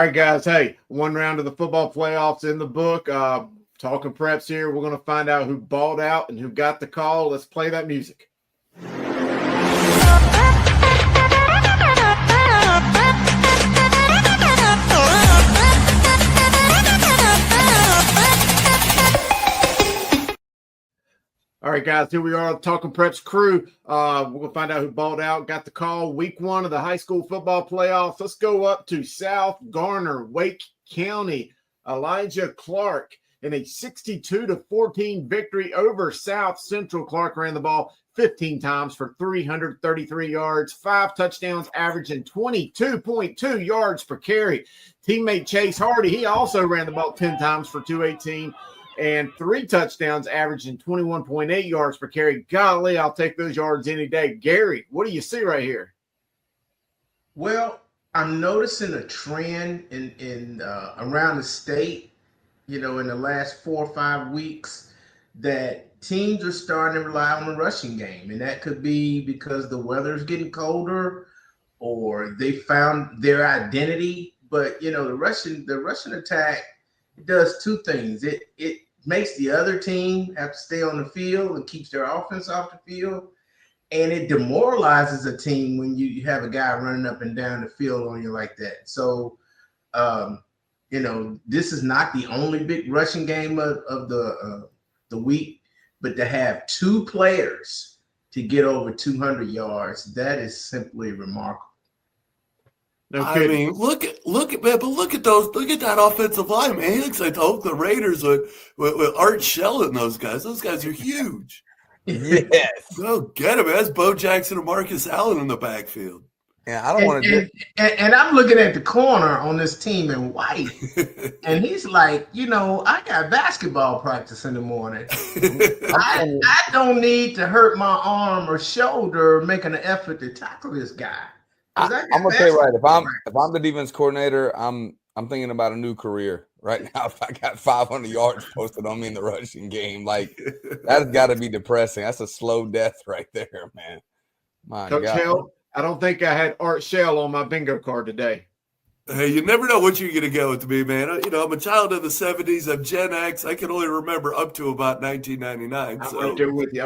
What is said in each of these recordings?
right, guys. Hey, one round of the football playoffs in the book. Talking preps here. We're going to find out who balled out and who got the call. Let's play that music. All right, guys, here we are, Talking Preps crew. We're going to find out who balled out, got the call. Week 1 of the high school football playoffs. Let's go up to South Garner, Wake County. Elijah Clark in a 62-14 victory over South Central. Clark ran the ball 15 times for 333 yards, 5 touchdowns, averaging 22.2 yards per carry. Teammate Chase Hardy, he also ran the ball 10 times for 218. And 3 touchdowns, averaging 21.8 yards per carry. Golly, I'll take those yards any day. Gary, what do you see right here? Well, I'm noticing a trend in around the state, in the last 4 or 5 weeks, that teams are starting to rely on the rushing game. And that could be because the weather's getting colder or they found their identity. But, the Russian attack does 2 things. It makes the other team have to stay on the field and keeps their offense off the field. And it demoralizes a team when you have a guy running up and down the field on you like that. So, this is not the only big rushing game of the week, but to have 2 players to get over 200 yards, that is simply remarkable. No I mean, look at that offensive line, man. He looks like the Raiders with Art Shell and those guys. Those guys are huge. Yes. Go get him. That's Bo Jackson and Marcus Allen in the backfield. Yeah, I don't want to. And I'm looking at the corner on this team in white, and he's like, I got basketball practice in the morning. I don't need to hurt my arm or shoulder making an effort to tackle this guy. I'm gonna tell you right. If I'm the defense coordinator, I'm thinking about a new career right now. If I got 500 yards posted on me in the rushing game, like that's got to be depressing. That's a slow death right there, man. My Coach God. Shell, I don't think I had Art Shell on my bingo card today. Hey, you never know what you're going to go with me, man. I'm a child of the 70s. I'm Gen X. I can only remember up to about 1999. I'm right there with you.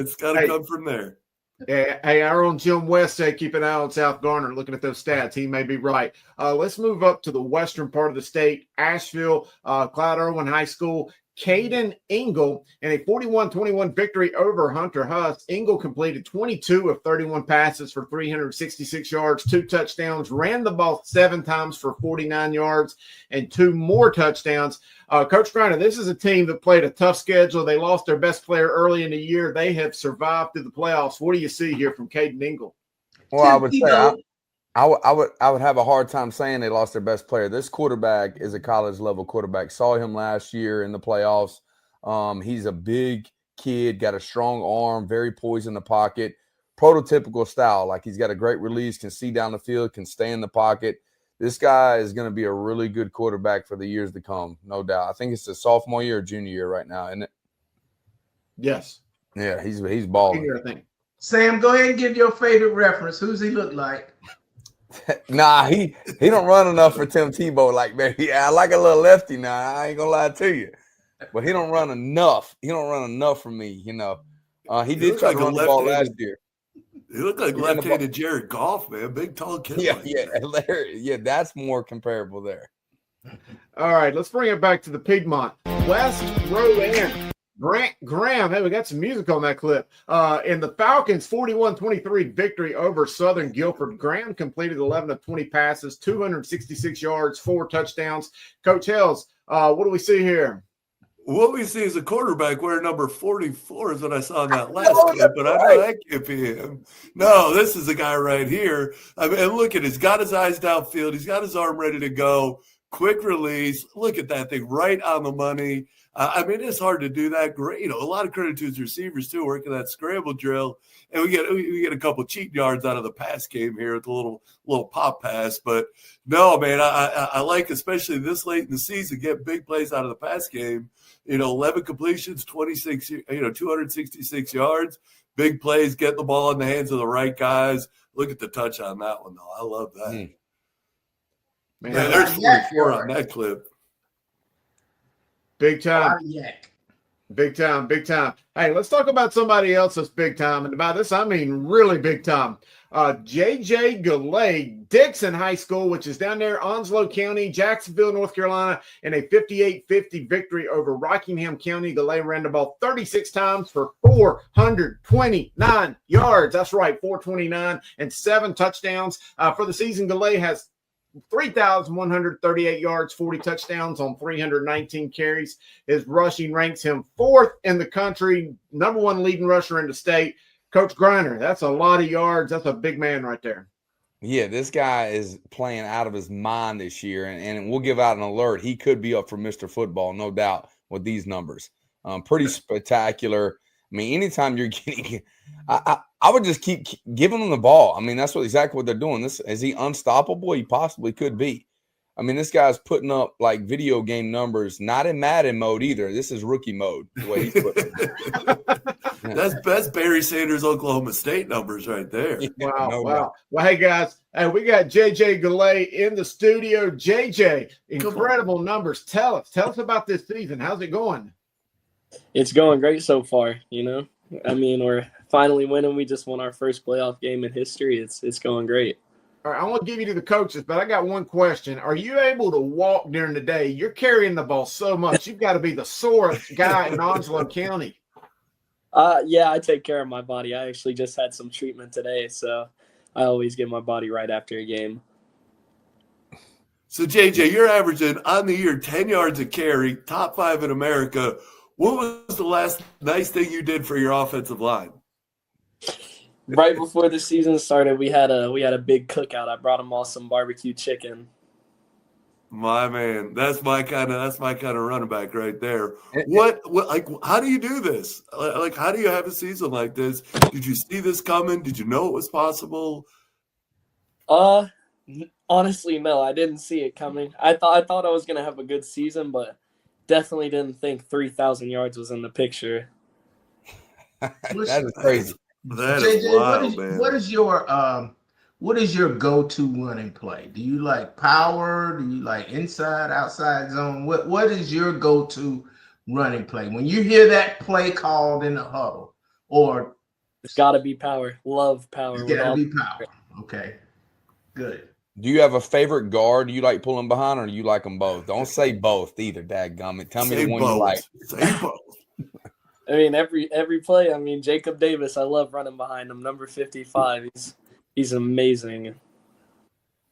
It's got to come from there. Yeah, hey, our own Jim West said keep an eye on South Garner. Looking at those stats, he may be right. Let's move up to the western part of the state, Asheville, Clyde Irwin High School. Caden Engel in a 41-21 victory over Hunter Huss. Engel completed 22 of 31 passes for 366 yards, 2 touchdowns, ran the ball 7 times for 49 yards, and 2 more touchdowns. Coach Griner, this is a team that played a tough schedule. They lost their best player early in the year. They have survived through the playoffs. What do you see here from Caden Engel? Well, I would say I would have a hard time saying they lost their best player. This quarterback is a college level quarterback. Saw him last year in the playoffs. He's a big kid, got a strong arm, very poised in the pocket, prototypical style. Like he's got a great release, can see down the field, can stay in the pocket. This guy is going to be a really good quarterback for the years to come, no doubt. I think it's a sophomore year or junior year right now, isn't it? Yes. Yeah, he's balling. I think. Sam, go ahead and give your favorite reference. Who's he look like? Nah, he don't run enough for Tim Tebow. Like, man, I like a little lefty now. I ain't gonna lie to you, but he don't run enough. He don't run enough for me. He did try to run the ball last year. He looked like left-handed Jared Goff, man. Big, tall kid. Yeah, that's more comparable there. All right, let's bring it back to the Piedmont. West Rowan. Grant Graham, hey, we got some music on that clip. In the Falcons' 41-23 victory over Southern Guilford, Graham completed 11 of 20 passes, 266 yards, 4 touchdowns. Coach Hells, what do we see here? What we see is a quarterback wearing number 44 is what I saw in that last clip, but I know that can't be him. No, this is the guy right here. I mean, look at it. He's got his eyes downfield. He's got his arm ready to go. Quick release. Look at that thing right on the money. I mean, it's hard to do that. Great, a lot of credit to his receivers too, working that scramble drill, and we get a couple cheat yards out of the pass game here with a little pop pass. But no, man, I like, especially this late in the season, get big plays out of the pass game. 11 completions, 266 yards, big plays, get the ball in the hands of the right guys. Look at the touch on that one, though. I love that. Man, Yeah, Yeah, there's yeah, 44 on that clip. big time. Yak. Big time, big time. Hey, let's talk about somebody else that's big time. And by this, I mean really big time. JJ Galley, Dixon High School, which is down there, Onslow County, Jacksonville, North Carolina, in a 58-50 victory over Rockingham County. Galley ran the ball 36 times for 429 yards. That's right, 429 and 7 touchdowns. For the season, Galley has 3,138 yards, 40 touchdowns on 319 carries. His rushing ranks him 4th in the country, number 1 leading rusher in the state. Coach Griner, that's a lot of yards. That's a big man right there. Yeah, this guy is playing out of his mind this year, and we'll give out an alert. He could be up for Mr. Football, no doubt, with these numbers. Pretty spectacular. I mean, anytime you're getting – I would just keep giving him the ball. I mean, that's exactly what they're doing. Is he unstoppable? He possibly could be. I mean, this guy's putting up, like, video game numbers, not in Madden mode either. This is rookie mode, the way he's putting it. That's Barry Sanders, Oklahoma State numbers right there. Wow, No wow. doubt. Well, hey, guys, we got JJ Galley in the studio. JJ, incredible numbers. Tell us about this season. How's it going? It's going great so far, you know. I mean, we're finally winning. We just won our first playoff game in history. It's going great. All right, I want to give you to the coaches, but I got one question. Are you able to walk during the day? You're carrying the ball so much. You've got to be the sorest guy in Onslow County. Yeah, I take care of my body. I actually just had some treatment today, so I always get my body right after a game. So, JJ, you're averaging on the year 10 yards a carry, top 5 in America. What was the last nice thing you did for your offensive line? Right before the season started, we had a big cookout. I brought them all some barbecue chicken. My man, that's my kind of running back right there. What like how do you do this? Like how do you have a season like this? Did you see this coming? Did you know it was possible? Honestly, no, I didn't see it coming. I thought I was gonna have a good season, but definitely didn't think 3,000 yards was in the picture. That is crazy. That is JJ, wild, man. what is your go-to running play? Do you like power? Do you like inside, outside zone? What is your go-to running play when you hear that play called in the huddle? Or It's got to be power. Love power. it's with got to all- be power. Okay, good. Do you have a favorite guard? Do you like pulling behind, or do you like them both? Don't say both either, dadgummit. Tell me Say the one both. you like. Say both. I mean, every play. I mean, Jacob Davis. I love running behind him. Number 55. He's amazing.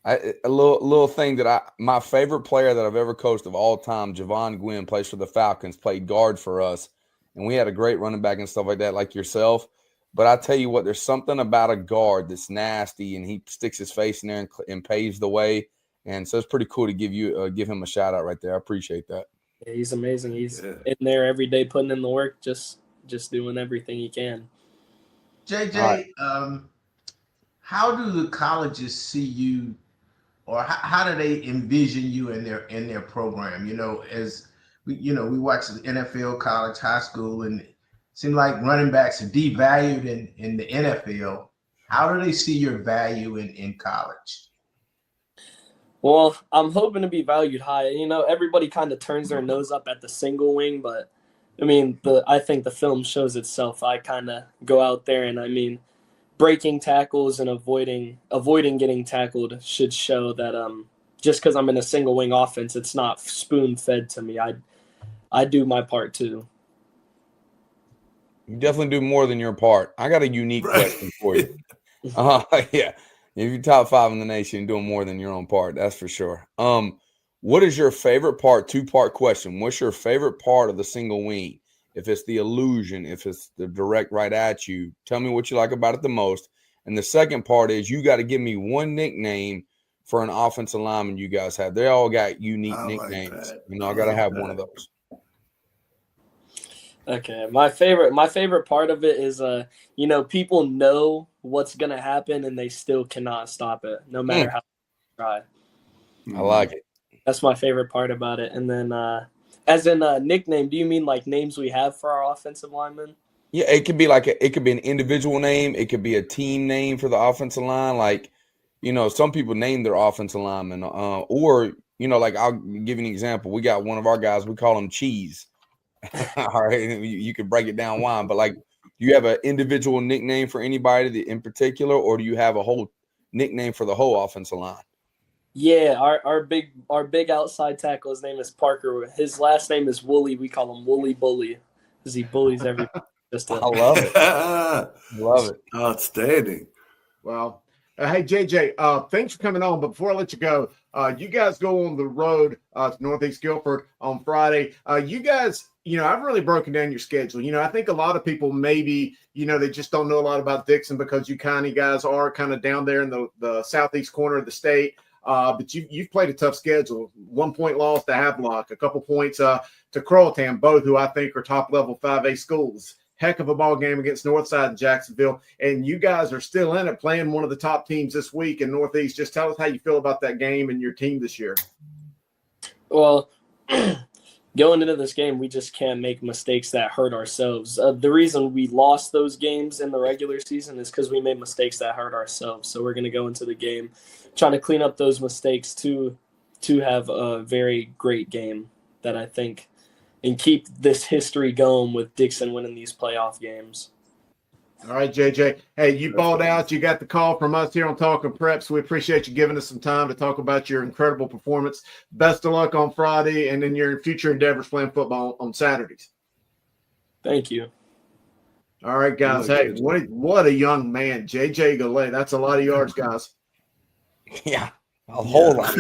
A little thing that my favorite player that I've ever coached of all time, Javon Gwynn, plays for the Falcons, played guard for us, and we had a great running back and stuff like that, like yourself. But I tell you what, there's something about a guard that's nasty, and he sticks his face in there and paves the way. And so it's pretty cool to give him a shout out right there. I appreciate that. Yeah, he's amazing. He's in there every day, putting in the work, just doing everything he can. JJ, All right. How do the colleges see you, or how do they envision you in their program? You know, as we watch the NFL, college, high school, and it seems like running backs are devalued in the NFL. How do they see your value in college? Well, I'm hoping to be valued high. You know, everybody kind of turns their nose up at the single wing, but I mean, I think the film shows itself. I kind of go out there and I mean, breaking tackles and avoiding getting tackled should show that just because I'm in a single wing offense, it's not spoon fed to me. I do my part too. You definitely do more than your part. I got a unique question for you. Yeah. If you're top 5 in the nation, you're doing more than your own part. That's for sure. What is your favorite part? 2-part question. What's your favorite part of the single wing? If it's the illusion, if it's the direct right at you, tell me what you like about it the most. And the second part is you got to give me one nickname for an offensive lineman you guys have. They all got unique nicknames. Like I got to have one of those. Okay, my favorite part of it is people know what's gonna happen and they still cannot stop it, no matter how they try. I like it. That's my favorite part about it. And then, as in a nickname, do you mean like names we have for our offensive linemen? Yeah, it could be it could be an individual name. It could be a team name for the offensive line. Like, some people name their offensive linemen, or like I'll give you an example. We got one of our guys, we call him Cheese. All right, you can break it down why, but like, do you have an individual nickname for anybody in particular, or do you have a whole nickname for the whole offensive line? Yeah, our big outside tackle, his name is Parker. His last name is Wooly. We call him Wooly Bully because he bullies everybody. I love it. Love it. Outstanding. Well, hey, JJ, thanks for coming on. But before I let you go, you guys go on the road to Northeast Guilford on Friday. You guys, I've really broken down your schedule. I think a lot of people maybe, they just don't know a lot about Dixon because you guys are kind of down there in the southeast corner of the state. But you've played a tough schedule. 1 point loss to Havelock, a couple points to Croatan, both who I think are top-level 5A schools. Heck of a ball game against Northside in Jacksonville, and you guys are still in it, playing one of the top teams this week in Northeast. Just tell us how you feel about that game and your team this year. Well, going into this game, we just can't make mistakes that hurt ourselves. The reason we lost those games in the regular season is because we made mistakes that hurt ourselves. So we're going to go into the game trying to clean up those mistakes to have a very great game that I think – and keep this history going with Dixon winning these playoff games. All right, JJ. Hey, you balled out. You got the call from us here on Talking Preps. We appreciate you giving us some time to talk about your incredible performance. Best of luck on Friday and in your future endeavors playing football on Saturdays. Thank you. All right, guys. Hey, what a young man, JJ Gallet. That's a lot of yards, guys. Yeah, a whole lot.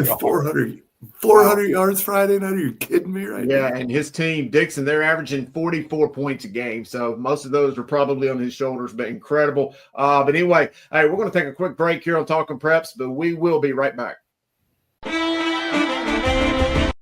400 yards Friday night? Are you kidding me right now? Yeah, and his team, Dixon, they're averaging 44 points a game. So most of those are probably on his shoulders, but incredible. But anyway, hey, we're going to take a quick break here on Talking Preps, but we will be right back.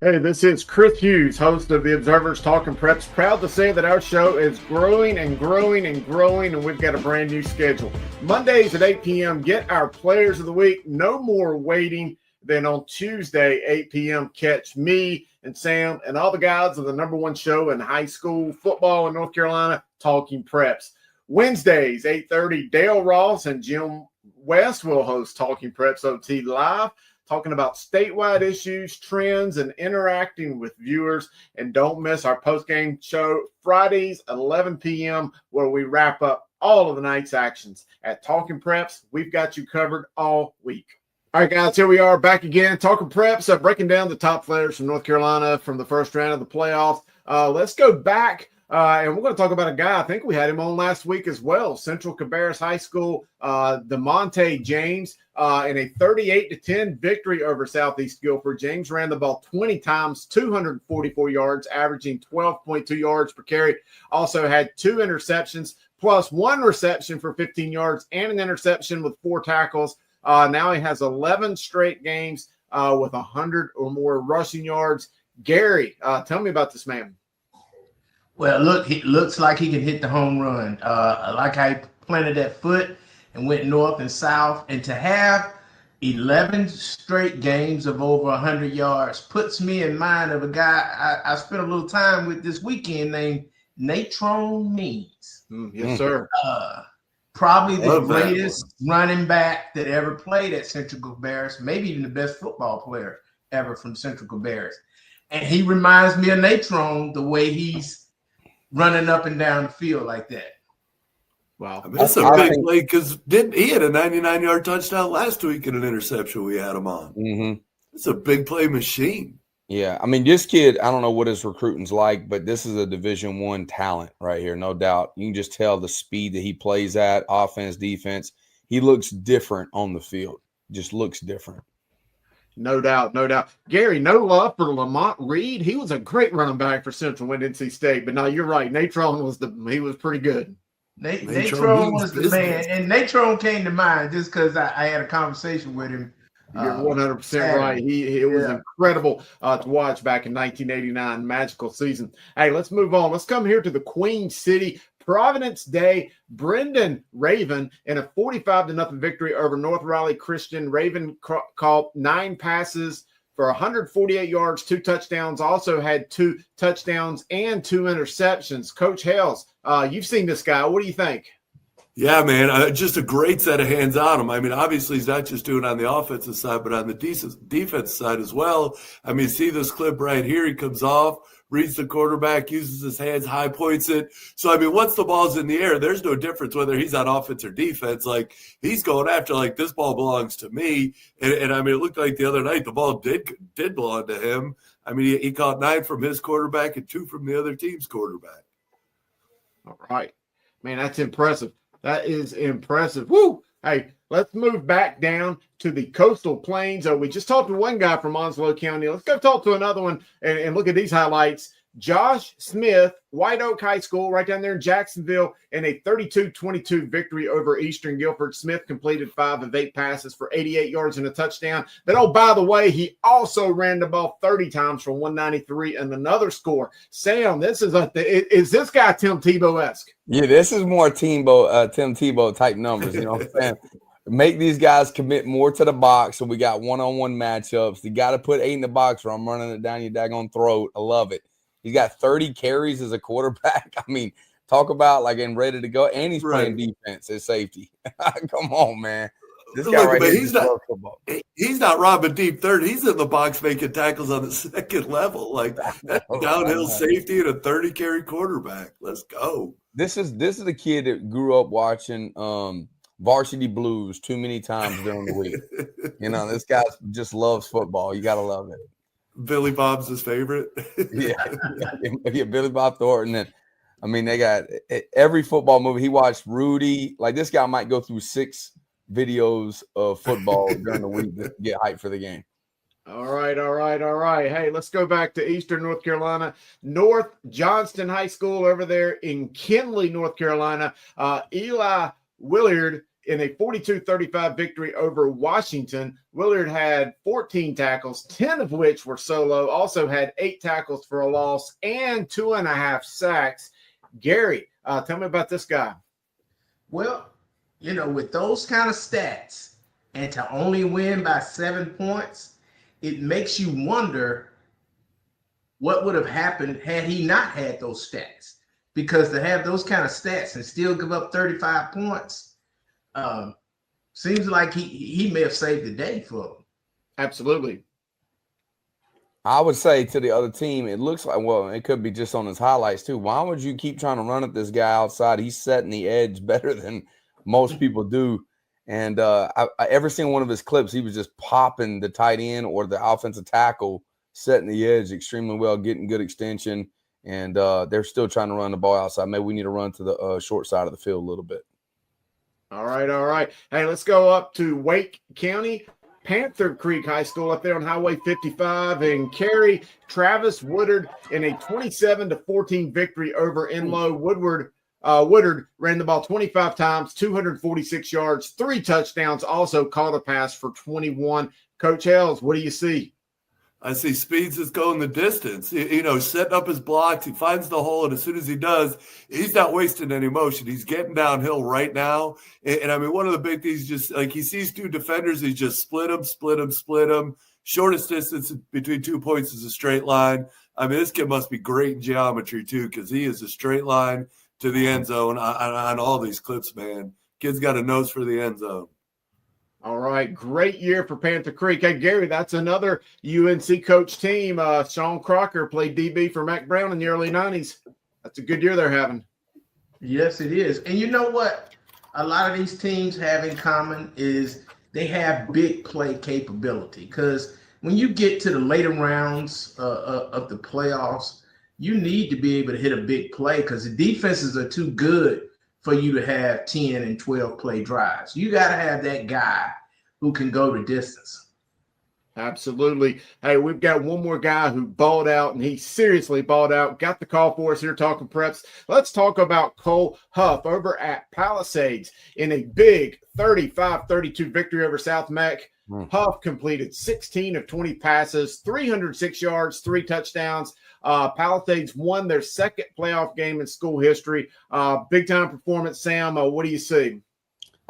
Hey, this is Chris Hughes, host of the Observer's Talking Preps. Proud to say that our show is growing and growing and growing, and we've got a brand new schedule. Mondays at 8 p.m., get our Players of the Week. No more waiting. Then on Tuesday, 8 p.m., catch me and Sam and all the guys of the #1 show in high school football in North Carolina, Talking Preps. Wednesdays, 8:30, Dale Ross and Jim West will host Talking Preps OT Live, talking about statewide issues, trends, and interacting with viewers. And don't miss our post-game show Fridays at 11 p.m., where we wrap up all of the night's actions. At Talking Preps, we've got you covered all week. All right, guys, here we are back again, Talking Preps, breaking down the top players from North Carolina from the first round of the playoffs. Let's go back, and we're going to talk about a guy. I think we had him on last week as well, Central Cabarrus High School, DeMonte James, in a 38-10 victory over Southeast Guilford. James ran the ball 20 times, 244 yards, averaging 12.2 yards per carry. Also had 2 interceptions, plus 1 reception for 15 yards and an interception with 4 tackles. Now he has 11 straight games with 100 or more rushing yards. Gary, tell me about this man. Well, look, he looks like he can hit the home run. I like how he planted that foot and went north and south. And to have 11 straight games of over 100 yards puts me in mind of a guy I spent a little time with this weekend named Natrone Means. Yes, sir. Probably the greatest running back that ever played at Central Cabarrus, maybe even the best football player ever from Central Cabarrus. And he reminds me of Natrone, the way he's running up and down the field like that. Wow. That's a big play because he had a 99-yard touchdown last week and an interception we had him on. Mm-hmm. It's a big play machine. Yeah, I mean, this kid, I don't know what his recruiting's like, but this is a Division I talent right here, no doubt. You can just tell the speed that he plays at, offense, defense. He looks different on the field. Just looks different. No doubt, no doubt. Gary, no love for Lamont Reed. He was a great running back for Central when NC State, but no, you're right. Natrone was pretty good. Natrone was the man, and Natrone came to mind just because I had a conversation with him. You're 100% right. It was incredible to watch back in 1989, magical season. Hey, let's move on. Let's come here to the Queen City, Providence Day. Brendan Raven in a 45-0 victory over North Raleigh Christian. Raven caught 9 passes for 148 yards, 2 touchdowns. Also had 2 touchdowns and 2 interceptions. Coach Hales, you've seen this guy. What do you think? Yeah, man, just a great set of hands on him. I mean, obviously, he's not just doing it on the offensive side, but on the defense side as well. I mean, see this clip right here. He comes off, reads the quarterback, uses his hands, high points it. So, I mean, once the ball's in the air, there's no difference whether he's on offense or defense. Like, he's going after, like, this ball belongs to me. And I mean, it looked like the other night the ball did belong to him. I mean, he caught 9 from his quarterback and 2 from the other team's quarterback. All right. Man, that's impressive. That is impressive. Woo! Hey, let's move back down to the coastal plains. We just talked to one guy from Onslow County. Let's go talk to another one and look at these highlights. Josh Smith, White Oak High School, right down there in Jacksonville, in a 32-22 victory over Eastern Guilford. Smith completed 5 of 8 passes for 88 yards and a touchdown. Then, oh, by the way, he also ran the ball 30 times for 193 and another score. Sam, is this guy Tim Tebow-esque? Yeah, this is more Tim Tebow type numbers. You know what I'm saying? Make these guys commit more to the box, so we got one-on-one matchups. You got to put 8 in the box, or I'm running it down your daggone throat. I love it. He's got 30 carries as a quarterback. I mean, talk about like getting ready to go. And he's playing defense as safety. Come on, man. This guy right here, he's not robbing deep third. He's in the box making tackles on the second level. Like that's downhill safety and a 30-carry quarterback. Let's go. This is the kid that grew up watching Varsity Blues too many times during the week. You know, this guy just loves football. You got to love it. Billy Bob's his favorite. yeah, Billy Bob Thornton. And I mean, they got every football movie. He watched Rudy. Like this guy might go through 6 videos of football during the week to get hyped for the game. All right. Hey, let's go back to Eastern North Carolina. North Johnston High School over there in Kinley, North Carolina. Eli Willard in a 42-35 victory over Washington. Willard had 14 tackles, 10 of which were solo, also had 8 tackles for a loss and 2.5 sacks. Gary, tell me about this guy. Well, you know, with those kind of stats and to only win by 7 points, it makes you wonder what would have happened had he not had those stats. Because to have those kind of stats and still give up 35 points, seems like he may have saved the day for them. Absolutely. I would say to the other team, it looks like, well, it could be just on his highlights too. Why would you keep trying to run at this guy outside? He's setting the edge better than most people do. And every single one of his clips, he was just popping the tight end or the offensive tackle, setting the edge extremely well, getting good extension. And they're still trying to run the ball outside. Maybe we need to run to the short side of the field a little bit. All right. Hey, let's go up to Wake County. Panther Creek High School up there on Highway 55 and Cary. Travis Woodard in a 27-14 victory over Enloe. Woodard ran the ball 25 times, 246 yards, 3 touchdowns, also caught a pass for 21. Coach Hells, what do you see? I see Speeds is going the distance, you know, setting up his blocks. He finds the hole, and as soon as he does, he's not wasting any motion. He's getting downhill right now. And I mean, one of the big things, just like he sees 2 defenders, he just split them. Shortest distance between 2 points is a straight line. I mean, this kid must be great in geometry too, because he is a straight line to the end zone on all these clips, man. Kid's got a nose for the end zone. All right, great year for Panther Creek. Hey, Gary, that's another UNC coach team. Sean Crocker played DB for Mac Brown in the early 90s. That's a good year they're having. Yes, it is. And you know what a lot of these teams have in common is they have big play capability. Because when you get to the later rounds of the playoffs, you need to be able to hit a big play because the defenses are too good for you to have 10 and 12 play drives. You got to have that guy who can go the distance. Absolutely. Hey, we've got one more guy who balled out, and he seriously balled out. Got the call for us here talking preps. Let's talk about Cole Huff over at Palisades in a big 35-32 victory over South Mac. Huff completed 16 of 20 passes, 306 yards, 3 touchdowns. Palisades won their second playoff game in school history. Big-time performance, Sam. What do you see?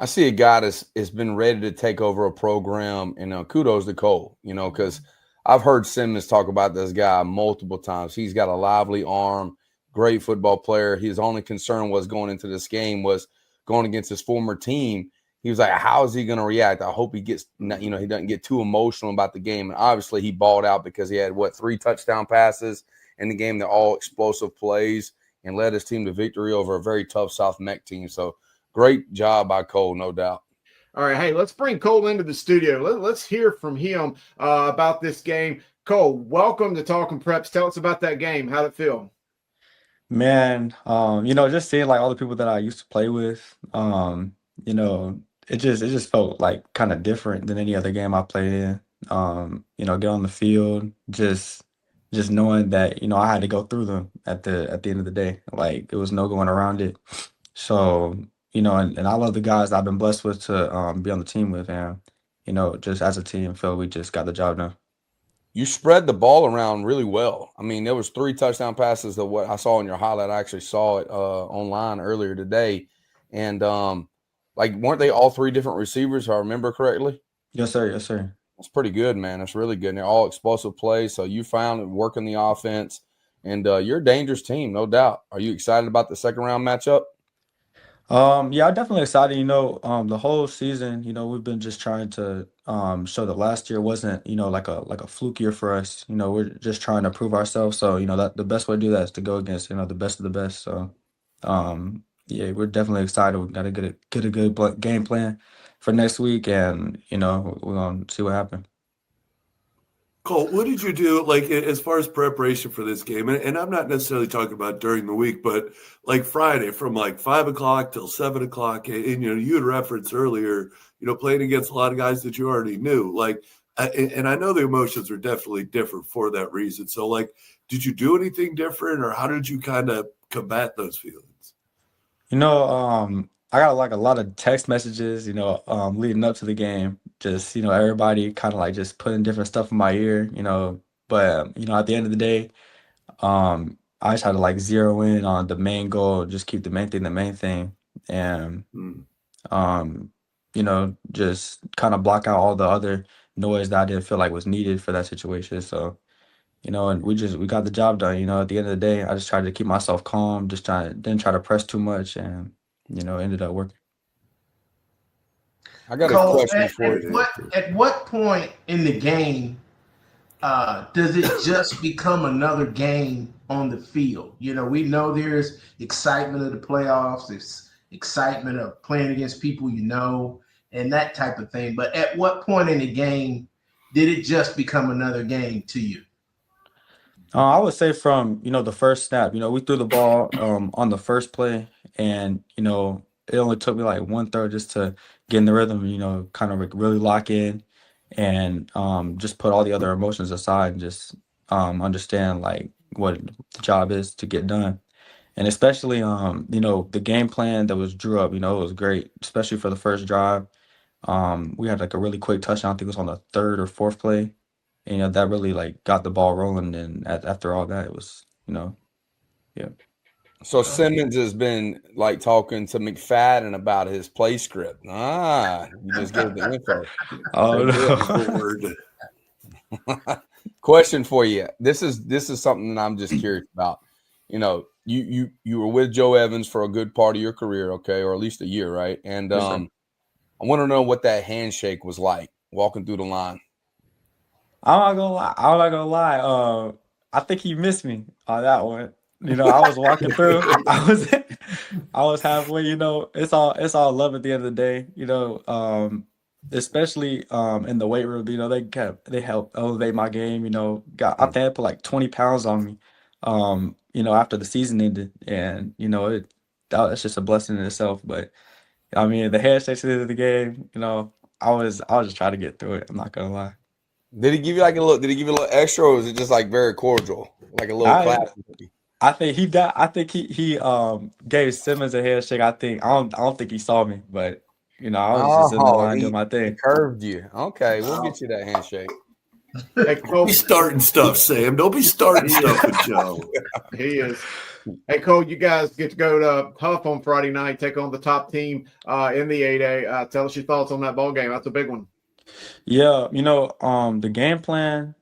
I see a guy that's been ready to take over a program, and kudos to Cole, you know, because I've heard Simmons talk about this guy multiple times. He's got a lively arm, great football player. His only concern was going into this game was going against his former team. He was like, how is he going to react? I hope he gets, he doesn't get too emotional about the game. And obviously he balled out because he had 3 touchdown passes in the game. They're all explosive plays and led his team to victory over a very tough South Meck team. So great job by Cole, no doubt. All right, hey, let's bring Cole into the studio. Let's hear from him about this game. Cole, welcome to Talking Preps. Tell us about that game. How'd it feel? Man, just seeing like all the people that I used to play with, it just felt like kind of different than any other game I played in. Get on the field, just knowing that, I had to go through them at the end of the day. Like there was no going around it. So, and I love the guys that I've been blessed with to be on the team with, and just as a team, feel we just got the job done. You spread the ball around really well. I mean, there was 3 touchdown passes that what I saw in your highlight. I actually saw it online earlier today. And weren't they all 3 different receivers, if I remember correctly? Yes, sir. Yes, sir. That's pretty good, man. That's really good. And they're all explosive plays. So you found it working the offense. And you're a dangerous team, no doubt. Are you excited about the second round matchup? Yeah, I'm definitely excited. The whole season, we've been just trying to show that last year wasn't, like a fluke year for us. We're just trying to prove ourselves. So, that the best way to do that is to go against, the best of the best. So, yeah, we're definitely excited. We got to get a good game plan for next week, and we're gonna see what happens. Cole, what did you do, like, as far as preparation for this game? And I'm not necessarily talking about during the week, but like Friday from like 5 o'clock till 7 o'clock. And you had referenced earlier, playing against a lot of guys that you already knew. Like, and I know the emotions are definitely different for that reason. So, like, did you do anything different, or how did you kind of combat those feelings? I got like a lot of text messages, leading up to the game. Just, everybody kind of like just putting different stuff in my ear, But, at the end of the day, I just had to like zero in on the main goal, just keep the main thing. And, just kind of block out all the other noise that I didn't feel like was needed for that situation. So, and we got the job done. At the end of the day, I just tried to keep myself calm, didn't try to press too much, and ended up working. I got a Cole, question for you. at what point in the game does it just become another game on the field? We know there's excitement of the playoffs, there's excitement of playing against people and that type of thing. But at what point in the game did it just become another game to you? I would say from, the first snap, we threw the ball on the first play, and, it only took me like one throw just to get in the rhythm, kind of like really lock in and just put all the other emotions aside and just understand like what the job is to get done. And especially, the game plan that was drew up, it was great, especially for the first drive. We had like a really quick touchdown. I think it was on the 3rd or 4th play. And, that really like got the ball rolling. And after all that, it was, yeah. So Simmons has been like talking to McFadden about his play script. You just gave the info. Oh, no. Question for you. This is something that I'm just curious about. You were with Joe Evans for a good part of your career, okay, or at least a year, right? And Yes, sir. I want to know what that handshake was like walking through the line. I'm not gonna lie. I think he missed me on that one. I was walking through. I was halfway. It's all love at the end of the day. Especially in the weight room. They helped elevate my game. I think they put like 20 pounds on me. After the season ended, and that's just a blessing in itself. But I mean, the handshakes at the end of the game. I was just trying to get through it. I'm not gonna lie. Did he give you Did he give you a little extra, or was it just like very cordial, like a little clap? I think he got. I think he gave Simmons a handshake. I don't think he saw me, but I was just in the line doing my thing. Curved you. Okay, we'll get you that handshake. Hey, Cole, Don't be starting stuff, Sam. Don't be starting stuff with Joe. he is. Hey, Cole, you guys get to go to Huff on Friday night, take on the top team in the 8A. Tell us your thoughts on that ball game. That's a big one. Yeah, the game plan.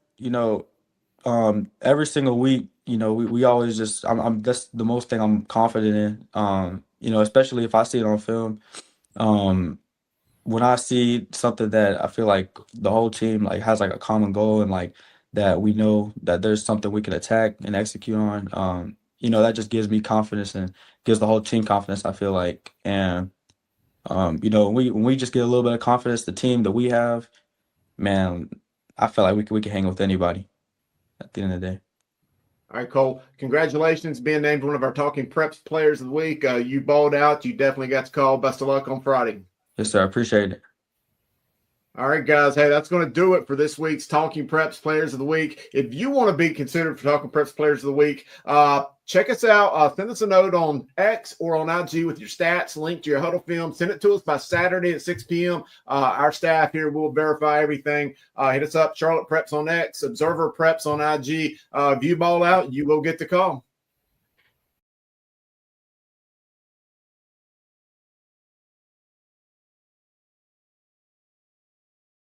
Every single week, we always just. I'm that's the most thing I'm confident in. especially if I see it on film. When I see something that I feel like the whole team like has like a common goal and like that we know that there's something we can attack and execute on, that just gives me confidence and gives the whole team confidence, I feel like. And when we just get a little bit of confidence, the team that we have, man, I feel like we can hang with anybody at the end of the day. All right, Cole. Congratulations being named one of our Talking Preps Players of the Week. You balled out. You definitely got the call. Best of luck on Friday. Yes, sir. I appreciate it. All right, guys. Hey, that's going to do it for this week's Talking Preps Players of the Week. If you want to be considered for Talking Preps Players of the Week, check us out. Send us a note on X or on IG with your stats, link to your huddle film. Send it to us by Saturday at 6 p.m. Our staff here will verify everything. Hit us up, Charlotte Preps on X, Observer Preps on IG. If you ball out, you will get the call.